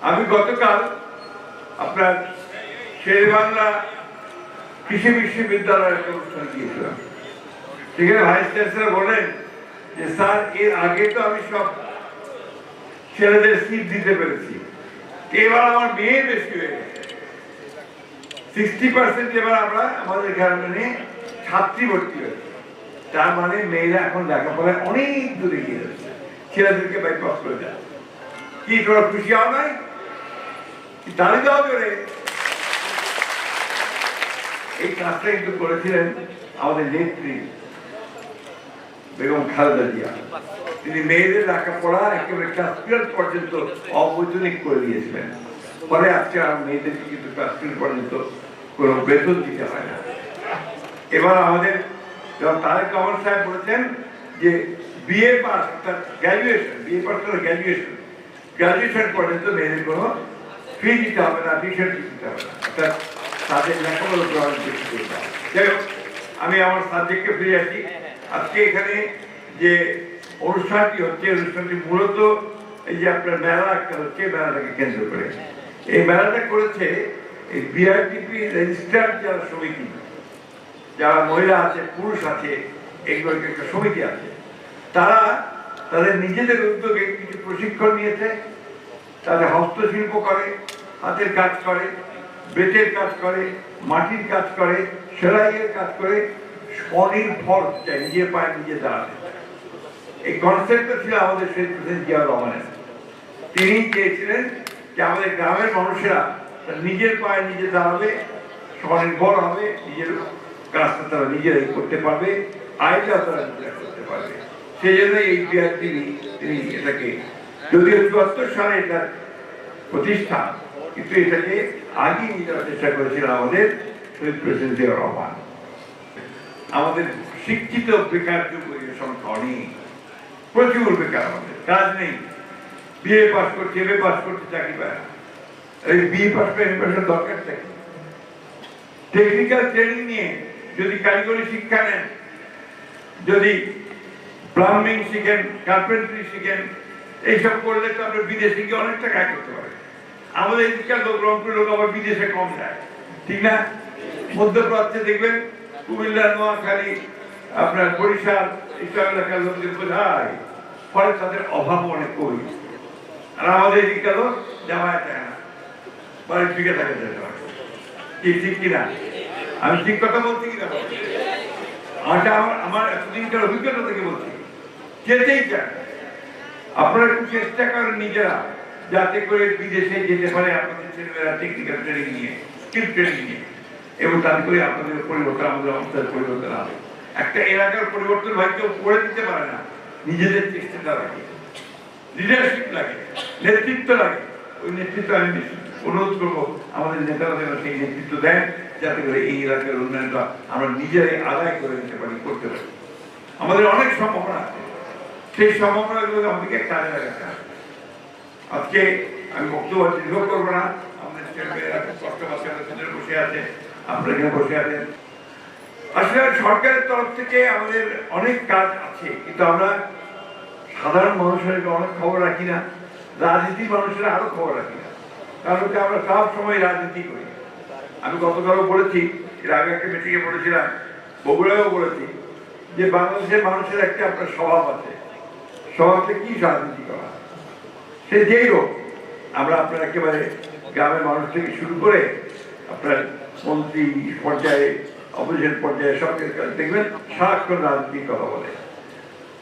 আমি গতকাল আপনার শেরেবাংলা কৃষি বিশ্ববিদ্যালয়ের একটা অনুষ্ঠানে গিয়েছিলাম। সেখানে ভাইস চ্যান্সেলর বলেন যে স্যার, এর আগে তো আমি সব ছেলেদের সিট দিতে পেরেছি, এবার আমার মেয়ে বেশি হয়ে গেছে, 60% এবার আমরা আমাদের গ্রামে ছাত্রী ভর্তি হয়েছে। তার মানে মেয়েরা এখন লেখাপড়ায় অনেক দূরে গিয়ে যাচ্ছে, ছেলেদেরকে বাইপাস করে যায়। কি তোরা খুশি হও নাই? তালি দেওয়া করে এই কাজটা কিন্তু করেছিলেন আমাদের নেত্রী বেগম খালেদা জিয়া। তিনি মেয়েদের লেখাপড়া একেবারে ক্লাস 12 পর্যন্ত অবৈতনিক করে দিয়েছিলেন। ফলে আজকে আর মেয়েদেরকে কিন্তু ক্লাস 12 পর্যন্ত কোনো বেতন দিতে হয় না। এবার আমাদের যেমন তারেক রহমান সাহেব বলেছেন যে বিএ পাস অর্থাৎ গ্র্যাজুয়েশন, বিএ পাস করে গ্র্যাজুয়েশন পর্যন্ত মেয়েদের কোনো ফি দিতে হবে না, টিউশন দিতে হবে না, অর্থাৎ তাদের লেখাপড়া গ্রহণ করতে হবে। যাই হোক, আমি আমার সাবজেক্টে ফিরে আসি। আজকে এখানে যে অনুষ্ঠানটি হচ্ছে, অনুষ্ঠানটি মূলত এই যে আপনার মেলা একটা হচ্ছে, মেলাটাকে কেন্দ্র করে এই মেলাটা করেছে এই বিআরটিপি রেজিস্টার্ড যারা সমিতি, যারা মহিলা আছে পুরুষ আছে, এগুলোর একটা সমিতি আছে, তারা তাদের নিজেদের উদ্যোগে কিছু প্রশিক্ষণ নিয়েছে। তাদের হস্তশিল্প করে, হাতের কাজ করে, বেতের কাজ করে, মাটির কাজ করে, সেলাইয়ের কাজ করে, স্বনির্ভর চাই, নিজের পায়ে নিজে দাঁড়াতে। এই কনসেপ্টটা ছিল আমাদের শহীদ প্রেসিডেন্ট জিয়াউর রহমানের। তিনি চেয়েছিলেন যে আমাদের গ্রামের মানুষেরা নিজের পায়ে নিজে দাঁড়াবে, স্বনির্ভর হবে, নিজের কাজটা তারা নিজেরাই করতে পারবে, আয়টা তারা নিজেরা করতে পারবে। সেই জন্য এই তিনি এটাকে, যদিও 74 সালে এটা প্রতিষ্ঠা, কিন্তু এটাকে আগে নিয়ে যাওয়ার চেষ্টা করেছিলেন আমাদের শহীদ প্রেসিডেন্ট জিয়াউর রহমান। আমাদের শিক্ষিত বেকার যুবকের সংখ্যা অনেক, প্রচুর বেকার, আমাদের কাজ নেই, বিএ পাস করছে, এমএ পাস করছে, চাকরি পায় না। এই বিএ পাস করে এমএ পাসের দরকার থাকে। টেকনিক্যাল ট্রেনিং নিয়ে যদি কারিগরি শিক্ষা নেন, যদি প্লাম্বিং শিখেন, কার্পেন্ট্রি শিখেন, এইসব করলে তো আপনার বিদেশে গিয়ে অনেক টাকা আয় করতে পারে। আমাদের এদিককার লোক, রংপুর লোক আবার বিদেশে কম যায়, ঠিক না? মধ্যপ্রাচ্যে দেখবেন কুমিল্লা, নোয়াখালী, আপনার বরিশাল, এইসব এলাকার লোকদের বোঝায়, ফলে তাদের অভাব অনেক কমে। আর আমাদের এদিককার লোক জামায় থাকে না, বাড়ির দিকে থাকে, কি ঠিক কিনা? আমি ঠিক কথা বলছি কিনা? আমার এতদিনকার অভিজ্ঞতা থেকে বলছি, যেতেই চান আপনারা একটু চেষ্টা করেন নিজেরা, যাতে করে বিদেশে যেতে পারে আপনাদের ছেলেমেয়েরা টেকনিক্যাল ট্রেনিং নিয়ে, স্কিল ট্রেনিং নিয়ে, এবং তাতে করে আপনাদের পরিবর্তন, আমাদের অবস্থার পরিবর্তন হবে। একটা এলাকার পরিবর্তন ভাই কেউ করে দিতে পারে না, নিজেদের চেষ্টাটা লাগে, লিডারশিপ লাগে, নেতৃত্ব লাগে। ওই নেতৃত্ব আমি অনুরোধ করবো আমাদের নেতারা যেন সেই নেতৃত্ব দেন, যাতে করে এই এলাকার উন্নয়নটা আমরা নিজেরাই আদায় করে নিতে পারি, করতে পারি। আমাদের অনেক সম্ভাবনা আছে, সেই সম্ভাবনাগুলো আমাদেরকে কাজে লাগাতে হবে। আজকে আমি বক্তব্য দীর্ঘ করবো না, আমাদের ছেলেমেয়েরা কষ্ট বাচ্চাদের বসে আছে, আপনারা এখানে বসে আছেন। আসলে সরকারের তরফ থেকে আমাদের অনেক কাজ আছে, কিন্তু আমরা সাধারণ মানুষের অনেক খবর রাখি না, রাজনীতির মানুষেরা আরো খবর রাখি না, কারণ আমরা সব সময় রাজনীতি করি। আমি গতকালও বলেছি, এর আগে একটা মিটিংয়ে বলেছিলাম, বগুড়ায়ও বলেছি, যে বাংলাদেশের মানুষের একটা আপনার স্বভাব আছে, স্বভাবটা কি রাজনীতি করা। সে যেই হোক, আমরা আপনার একেবারে গ্রামের মানুষ থেকে শুরু করে আপনার মন্ত্রী পর্যায়ে, অপোজিশন পর্যায়ে সব দেখবেন সারাক্ষণ রাজনীতির কথা বলে।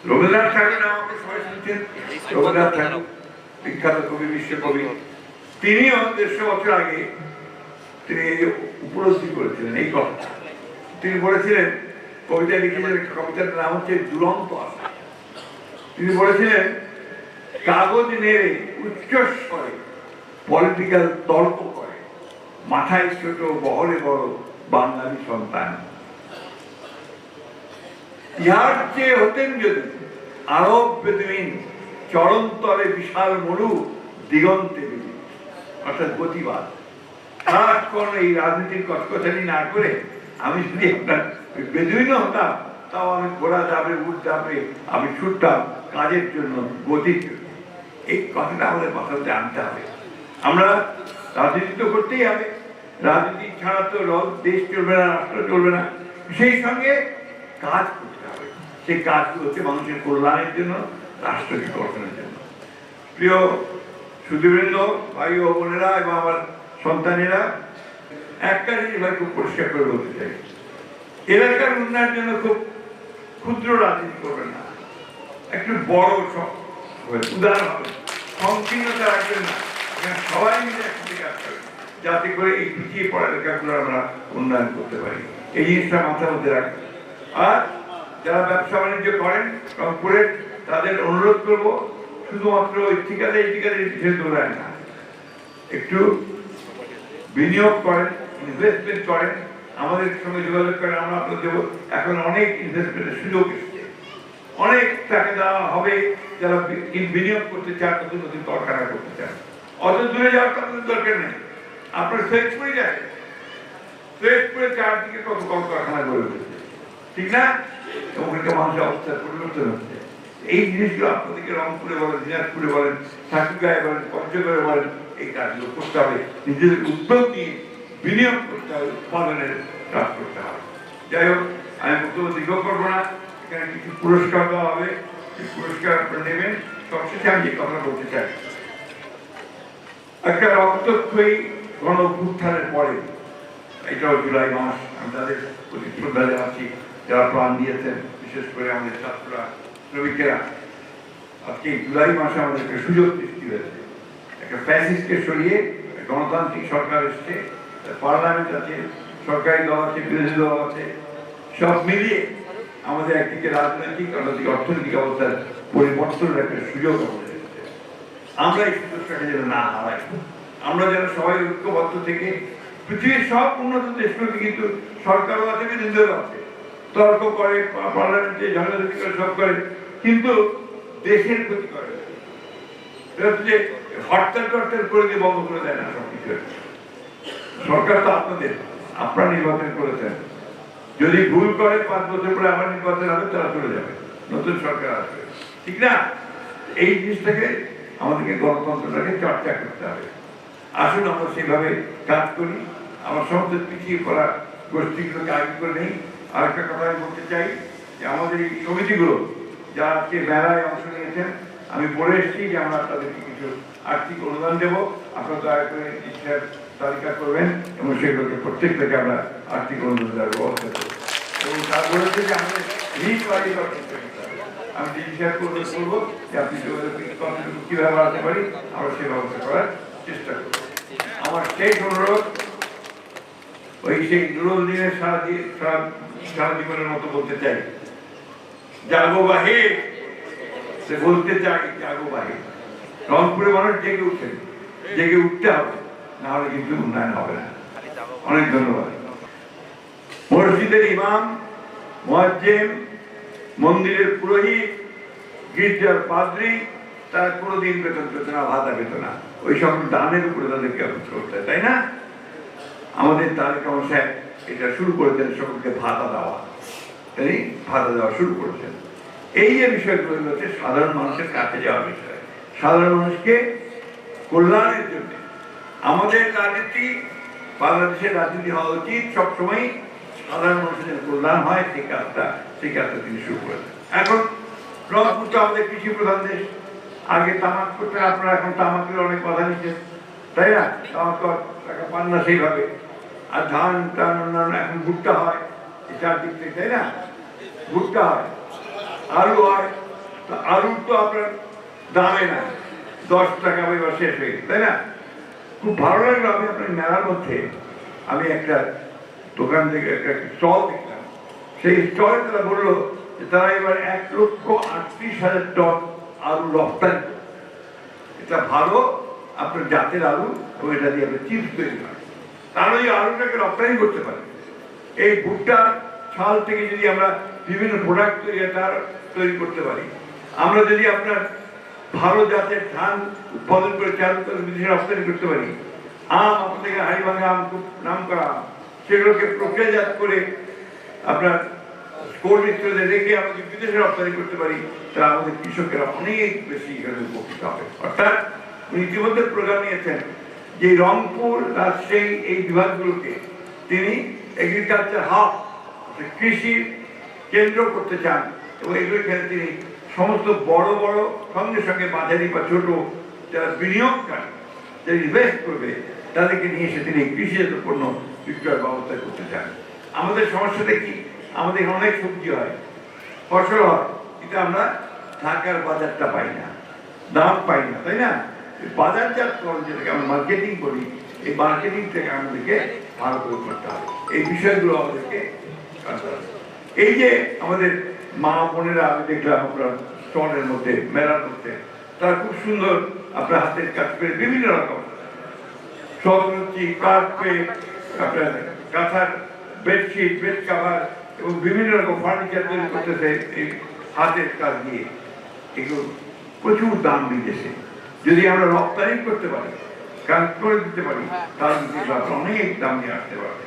রবীন্দ্রনাথ ঠাকুর নাম আপনি সবাই শুনছেন, রবীন্দ্রনাথ ঠাকুর বিখ্যাত কবি, বিশ্বকবি, তিনিও 150 বছর আগে তিনি উপলব্ধি করেছিলেন এই কথা। তিনি বলেছিলেন, কবিতা লিখেছিলেন, কবিতার নাম হচ্ছে দুরন্ত আশা। তিনি বলেছিলেন, কাগজ নেড়ে উচ্চ স্বরে পলিটিক্যাল তর্ক করে, মাথায় ছোট বহরে বড় বাঙালি সন্তান। ইহার চেয়ে হতেন যদি আরব বেদুইন, চরণতলে বিশাল মরু, দিগন্তে বিলি, অর্থাৎ গতিবাদ। সারাক্ষণ এই রাজনীতির কটকটানি না করে আমি যদি আপনার বেদুইনও হতাম, তাও আমি ঘোড়া যাবে, উঠ যাবে, আমি ছুটতাম কাজের জন্য, গতির জন্য। এই কথাটা আমাদের মাথাতে আনতে হবে। আমরা রাজনীতি তো করতেই হবে, রাজনীতি ছাড়া তো দেশ চলবে না, রাষ্ট্র চলবে না। সেই সঙ্গে কাজ করতে হবে, সেই কাজগুলো হচ্ছে মানুষের কল্যাণের জন্য, রাষ্ট্রকে গঠনের জন্য। প্রিয় সুধীবৃন্দ, ভাই ও বোনেরা এবং আমার সন্তানেরা, একটা জিনিস ভাই খুব পরিষ্কার করে বলতে চাই, এলাকার উন্নয়নের জন্য খুব ক্ষুদ্র রাজনীতি করবেন না, একটু বড় উদাহরণ হবে, সংকীর্ণতা রাখবেন না, সবাই মিলে একসাথে কাজ করবেন, যাতে করে এই পিছিয়ে পড়া এলাকাগুলো আমরা উন্নয়ন করতে পারি। এই জিনিসটা মাথার মধ্যে রাখবেন। আর যারা ব্যবসা বাণিজ্য করেন রংপুরের, তাদের অনুরোধ করবো শুধুমাত্র ওই ঠিকাদারি পিছিয়ে দৌড়ায় না, একটু বিনিয়োগ করেন, ইনভেস্টমেন্ট করেন, আমাদের সঙ্গে যোগাযোগ করেন, আমরা আপনাদের দেবো। এখন অনেক ইনভেস্টমেন্টের সুযোগ এসছে, অনেক টাকা দেওয়া হবে যারা বিনিয়োগ করতে চান, নতুন নতুন কারখানা করতে চান। অত দূরে যাওয়ার তো আপনাদের দরকার নেই, আপনার সৈয়দপুরে যায়, সৈয়দপুরে চারদিকে কত কারখানা গড়ে উঠেছে, ঠিক না? ওখানকার মানুষের অবস্থার পরিবর্তন হচ্ছে। এই জিনিসগুলো আপনাদেরকে রংপুরে বলেন, দিনাজপুরে বলেন, ঠাকুরগাঁয়ে বলেন, পঞ্চগড়ে বলেন, এই কাজগুলো করতে হবে, নিজেদের উদ্যোগ নিয়ে বিনিয়োগ করতে হবে, উৎপাদনের কাজ করতে হবে। যাই হোক, আমি বক্তব্য দীর্ঘ করবো না, এখানে কিছু পুরস্কার দেওয়া হবে, পুরস্কার আপনারা নেবেন। সবশেষে আমি যে কথা বলতে চাই, একটা রক্তক্ষয়ী গণঅভ্যুত্থানের পরে, এটাও জুলাই মাস, আমি তাদের প্রতি শ্রদ্ধা জানাচ্ছি যারা প্রাণ দিয়েছেন, বিশেষ করে আমাদের ছাত্ররা, শ্রমিকেরা। আজকে জুলাই মাসে আমাদেরকে সুযোগ সৃষ্টি হয়েছে, একটা ফ্যাসিস্টকে সরিয়ে গণতান্ত্রিক সরকার এসছে, পার্লামেন্ট আছে, সরকারি দল আছে, বিরোধী দল আছে, সব মিলিয়ে আমাদের একদিকে রাজনৈতিক, অন্যদিকে অর্থনৈতিক অবস্থার পরিবর্তনের একটা সুযোগ আমাদের এসেছে। আমরা এই সুযোগটাকে যেন না হারাই, আমরা যেন সবাই ঐক্যবদ্ধ থেকে পৃথিবীর সব উন্নত দেশগুলোতে কিন্তু সরকারও আছে, বিরোধী দলও আছে, তর্ক করে, পার্লামেন্টে ঝগড়াঝাটি করে, সব করে, কিন্তু দেশের ক্ষতি করে। হরতাল করে দিয়ে বন্ধ করে দেয় না সবকিছু। সরকার তো আপনাদের, আপনারা নির্বাচন করেছেন, যদি ভুল করে 5 বছর পরে আবার নির্বাচন হবে, তারা চলে যাবে, নতুন সরকার আসবে, ঠিক না? এই জিনিসটাকে আমাদেরকে, গণতন্ত্রটাকে চর্চা করতে হবে। আসুন আমরা সেভাবে কাজ করি, আমার সমস্ত পিছিয়ে পড়া গোষ্ঠীগুলোকে আগে করে নেই। আরেকটা কথা আমি বলতে চাই যে আমাদের এই সমিতিগুলো যারা আজকে মেলায় অংশ নিয়েছেন, আমি বলে এসেছি যে আমরা তাদেরকে কিছু আর্থিক অনুদান দেবো, আপনারা দয়া করে ইচ্ছার তালিকা করবেন এবং সেগুলোকে প্রত্যেক থেকে আমরা আর্থিক অনুদান দেওয়ার ব্যবস্থা করবো। এবং তার বলেছে যে আমাদের ঋণ বাড়িয়ে আমি জিজ্ঞাসা করবো যে আপনি কিভাবে বাড়াতে পারি, আমরা সে ব্যবস্থা করার চেষ্টা করবো। আমার শেষ অনুরোধ, ওই সেই নুরুল দিনের সারা জীবনের মতো বলতে চাই, জাগো বাহে, সে বলতে চাই জাগো বাহে। রংপুরে মানুষ জেগে উঠছেন, জেগে উঠতে হবে, না হলে কিন্তু উন্নয়ন হবে না। অনেক ধন্যবাদ। মসজিদের ইমাম, মুয়াজ্জিম, মন্দিরের পুরোহিত, গির্জার পাদ্রী, তারা কোনোদিন বেতন পেত না, ভাতা পেত না, ওই সকল দানের উপরে তাদেরকে করতে হয়, তাই না? আমাদের তারেক রহমান সাহেব এটা শুরু করেছেন, সকলকে ভাতা দেওয়া, তাই ভাতা দেওয়া শুরু করেছেন। এই যে বিষয়গুলো হচ্ছে সাধারণ মানুষের কাছে যাওয়ার বিষয়, সাধারণ মানুষকে কল্যাণের জন্য। আমাদের রাজনীতি, বাংলাদেশের রাজনীতি হওয়া উচিত সবসময় সাধারণ মানুষের কল্যাণ হয়, সেই কাজটা তিনি শুরু করেছেন। এখন রংপুর তো আমাদের কৃষি প্রধান দেশ, আগে তামাক করতে, আপনারা এখন তামাকের অনেক বাধা নিচ্ছেন, তাই না? তামাক টাকা পান না সেইভাবে। আর ধান টান অন্যান্য, এখন ভুট্টা হয় চারদিক থেকে, তাই না? ভুট্টা হয়, আলু হয়, আলুর তো আপনার দামে না, 10 টাকা এবার শেষ হয়ে গেছে, তাই না? খুব ভালো লাগলো, আমি আপনার মেলার মধ্যে আমি একটা দোকান থেকে একটা স্টল দেখলাম, সেই স্টলে তারা বললো যে তারা এবার 1,38,000 টন আলু রপ্তানি। এটা ভালো আপনার জাতের আলু, এবং এটা দিয়ে আপনার চিপস তৈরি হয়, তাহলে এই আলুটাকে রপ্তানি করতে পারে। এই ভুট্টা ছাল থেকে যদি আমরা বিভিন্ন প্রোডাক্ট তৈরি করতে পারি, আমরা যদি আপনার ভালো জাতের ধান উৎপাদন করে চাল বিদেশে রপ্তানি করতে পারি, আম আপনাদের হাড়িভাঙা আম খুব নাম করা আম, সেগুলোকে প্রক্রিয়াজাত করে আপনার কোল্ড স্টোরেজে রেখে আমরা যদি বিদেশে রপ্তানি করতে পারি, তাহলে আমাদের কৃষকেরা অনেক বেশি এখানে উপকৃত হবে। অর্থাৎ উনি ইতিমধ্যে প্রোগ্রাম নিয়েছেন যে রংপুর রাজশাহী এই বিভাগগুলোকে তিনি এগ্রিকালচার হাব কৃষি কেন্দ্র করতে চান এবং এখানে তিনি সমস্ত বড় বড় সঙ্গে সঙ্গে মাঝারি বা ছোট যারা বিনিয়োগকারী যারা ইনভেস্ট করবে তাদেরকে নিয়ে এসে তিনি কৃষিজাত পণ্য বিক্রয়ের ব্যবস্থা করতে চান। আমাদের সমস্যাটা কি, আমাদের অনেক সবজি হয়, ফসল হয়, কিন্তু আমরা ঢাকার বাজারটা পাই না, দাম পাই না, তাই না? বাজারজাতকরণ যেটাকে আমরা মার্কেটিং করি, এই মার্কেটিং থেকে আমাদেরকে ভালো করে করতে হবে, এই বিষয়গুলো আমাদেরকে করতে হবে। এই যে আমাদের মা বোনেরা আমি দেখলাম আপনার স্টলের মধ্যে মেলার মধ্যে তারা খুব সুন্দর আপনার হাতের কাজ করে বিভিন্ন রকম সবজি কার্পেট, আপনার কাঁথার বেডশিট, বেড কাভার এবং বিভিন্ন রকম ফার্নিচার তৈরি করতেছে এই হাতের কাজ দিয়ে। এগুলো প্রচুর দাম বিদেশে, যদি আমরা রপ্তানি করতে পারি, কাজ করে দিতে পারি, তাহলে অনেক দাম নিয়ে আসতে পারবে।